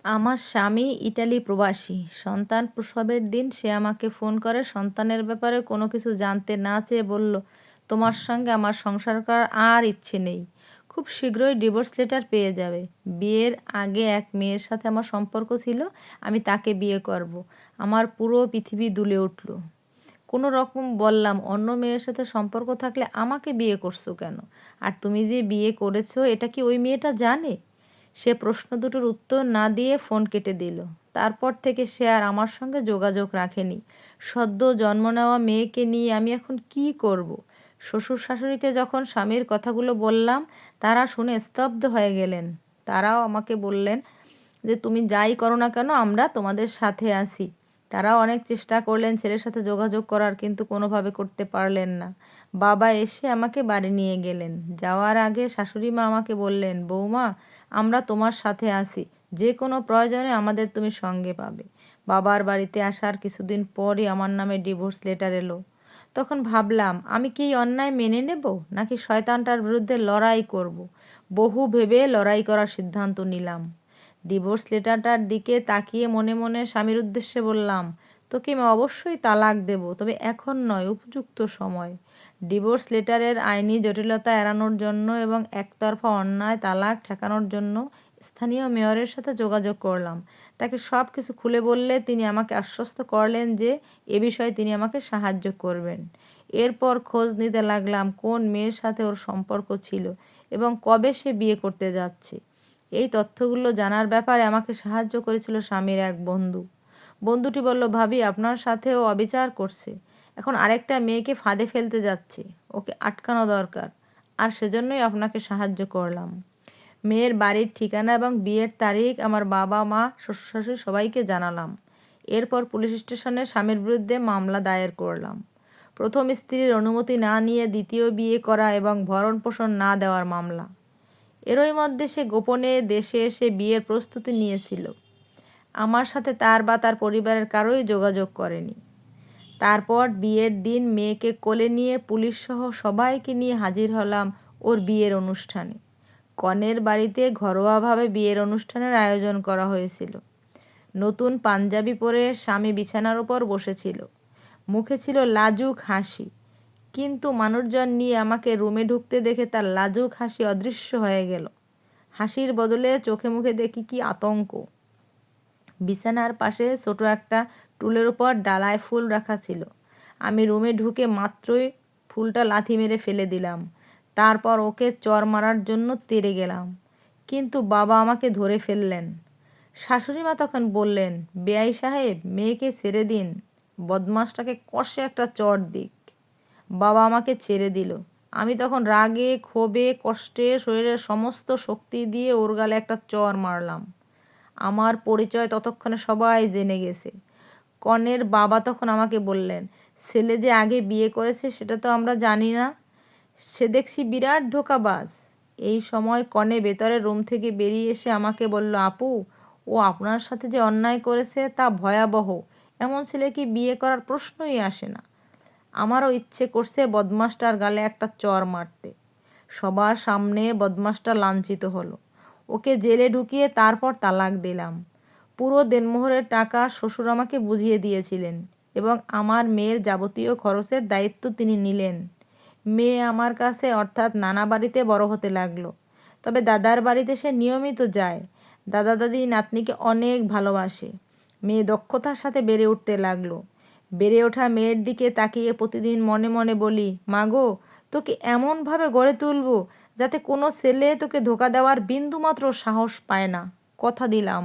আমার স্বামী ইটালি প্রবাসী। সন্তান প্রসবের দিন সে আমাকে ফোন করে সন্তানের ব্যাপারে কোনো কিছু জানতে না চেয়ে বলল, তোমার সঙ্গে আমার সংসার করার আর ইচ্ছে নেই। খুব শীঘ্রই ডিভোর্স লেটার পেয়ে যাবে। বিয়ের আগে এক মেয়ের সাথে আমার সম্পর্ক ছিল, আমি তাকে বিয়ে করব। আমার পুরো পৃথিবী দুলে উঠল। কোনো রকম বললাম, অন্য মেয়ের সাথে সম্পর্ক থাকলে আমাকে বিয়ে করছো কেন? আর তুমি যে বিয়ে করেছো এটা কি ওই মেয়েটা জানে? সে প্রশ্ন দুটোর উত্তর না দিয়ে ফোন কেটে দিল। তারপর থেকে সে আর আমার সঙ্গে যোগাযোগ রাখেনি। সদ্য জন্ম নেওয়া মেয়েকে নিয়ে আমি এখন কী করব? শ্বশুর শাশুড়িকে যখন স্বামীর কথাগুলো বললাম, তারা শুনে স্তব্ধ হয়ে গেলেন। তারাও আমাকে বললেন যে তুমি যাই করো না কেন আমরা তোমাদের সাথে আছি। তারাও অনেক চেষ্টা করলেন ছেলের সাথে যোগাযোগ করার, কিন্তু কোনোভাবে করতে পারলেন না। বাবা এসে আমাকে বাড়ি নিয়ে গেলেন। যাওয়ার আগে শাশুড়ি মা আমাকে বললেন, বৌমা, আমরা তোমার সাথে আছি, যে কোনো প্রয়োজনে আমাদের তুমি সঙ্গে পাবে। বাবার বাড়িতে আসার কিছুদিন পরই আমার নামে ডিভোর্স লেটার এলো। তখন ভাবলাম, আমি কি এই অন্যায় মেনে নেব, নাকি শয়তানটার বিরুদ্ধে লড়াই করব। বহু ভেবে লড়াই করার সিদ্ধান্ত নিলাম। ডিভোর্স লেটারটার দিকে তাকিয়ে মনে মনে স্বামীর উদ্দেশ্যে বললাম, তোকে আমি অবশ্যই তালাক দেব, তবে এখন নয়, উপযুক্ত সময়। ডিভোর্স লেটারের আইনি জটিলতা এড়ানোর জন্য এবং একতরফা অন্যায় তালাক ঠেকানোর জন্য স্থানীয় মেয়রের সাথে যোগাযোগ করলাম। তাকে সব কিছু খুলে বললে তিনি আমাকে আশ্বস্ত করলেন যে এ বিষয়ে তিনি আমাকে সাহায্য করবেন। এরপর খোঁজ নিতে লাগলাম কোন মেয়ের সাথে ওর সম্পর্ক ছিল এবং কবে সে বিয়ে করতে যাচ্ছে। এই তথ্যগুলো জানার ব্যাপারে আমাকে সাহায্য করেছিল স্বামীর এক বন্ধু। বন্ধুটি বলল, ভাবি, আপনার সাথেও অবিচার করছে, এখন আরেকটা মেয়েকে ফাঁদে ফেলতে যাচ্ছে, ওকে আটকানো দরকার, আর সেজন্যই আপনাকে সাহায্য করলাম। মেয়ের বাড়ির ঠিকানা এবং বিয়ের তারিখ আমার বাবা মা শ্বশুর শাশুড়ি সবাইকে জানালাম। এরপর পুলিশ স্টেশনে স্বামীর বিরুদ্ধে মামলা দায়ের করলাম। প্রথম স্ত্রীর অনুমতি না নিয়ে দ্বিতীয় বিয়ে করা এবং ভরণ পোষণ না দেওয়ার মামলা। এরই মধ্যে সে গোপনে দেশে এসে বিয়ের প্রস্তুতি নিয়েছিল। আমার সাথে তার বা তার পরিবারের কারোই যোগাযোগ করেনি। তারপর বিয়ের দিন মেয়েকে কোলে নিয়ে পুলিশসহ সবাইকে নিয়ে হাজির হলাম ওর বিয়ের অনুষ্ঠানে। কনের বাড়িতে ঘরোয়াভাবে বিয়ের অনুষ্ঠানের আয়োজন করা হয়েছিল। নতুন পাঞ্জাবি পরে স্বামী বিছানার ওপর বসেছিল। মুখে ছিল লাজুক হাসি, কিন্তু মানুষজন নিয়ে আমাকে রুমে ঢুকতে দেখে তার লাজুক হাসি অদৃশ্য হয়ে গেল। হাসির বদলে চোখে মুখে দেখি কি আতঙ্ক। বিছানার পাশে ছোট একটা টুলের উপর ডালায় ফুল রাখা ছিল। আমি রুমে ঢুকে মাত্রই ফুলটা লাথি মেরে ফেলে দিলাম। তারপর ওকে চর মারার জন্য তেড়ে গেলাম, কিন্তু বাবা আমাকে ধরে ফেললেন। শাশুড়িমা তখন বললেন, বেয়াই সাহেব, মেয়েকে ছেড়ে দিন, বদমাসটাকে কষে একটা চড় দিক। বাবা আমাকে ছেড়ে দিল। আমি তখন রাগে, ক্ষোভে, কষ্টে শরীরের সমস্ত শক্তি দিয়ে ওর গালে একটা চড় মারলাম। আমার পরিচয় ততক্ষণে সবাই জেনে গেছে। কনের বাবা তখন আমাকে বললেন, ছেলে যে আগে বিয়ে করেছে সেটা তো আমরা জানি না, সে দেখছি বিরাট ধোঁকাবাজ। এই সময় কনে ভেতরের রুম থেকে বেরিয়ে এসে আমাকে বলল, আপু, ও আপনার সাথে যে অন্যায় করেছে তা ভয়াবহ, এমন ছেলেকে বিয়ে করার প্রশ্নই আসে না। আমারও ইচ্ছে করছে বদমাসটার গালে একটা চড় মারতে। সবার সামনে বদমাসটা লাঞ্ছিত হলো। ওকে জেলে ঢুকিয়ে তারপর তালাক দিলাম। পুরো দেনমোহরের টাকা শ্বশুর আমাকে বুঝিয়ে দিয়েছিলেন এবং আমার মেয়ের যাবতীয় খরচের দায়িত্ব তিনি নিলেন। মেয়ে আমার কাছে অর্থাৎ নানা বাড়িতে বড় হতে লাগলো। তবে দাদার বাড়িতে সে নিয়মিত যায়। দাদা দাদি নাতনিকে অনেক ভালোবাসে। মেয়ে দক্ষতার সাথে বেড়ে উঠতে লাগলো। বেড়ে ওঠা মেয়ের দিকে তাকিয়ে প্রতিদিন মনে মনে বলি, মাগো, তোকে এমনভাবে গড়ে তুলবো যাতে কোনো ছেলে তোকে ধোঁকা দেওয়ার বিন্দুমাত্র সাহস পায় না। কথা দিলাম।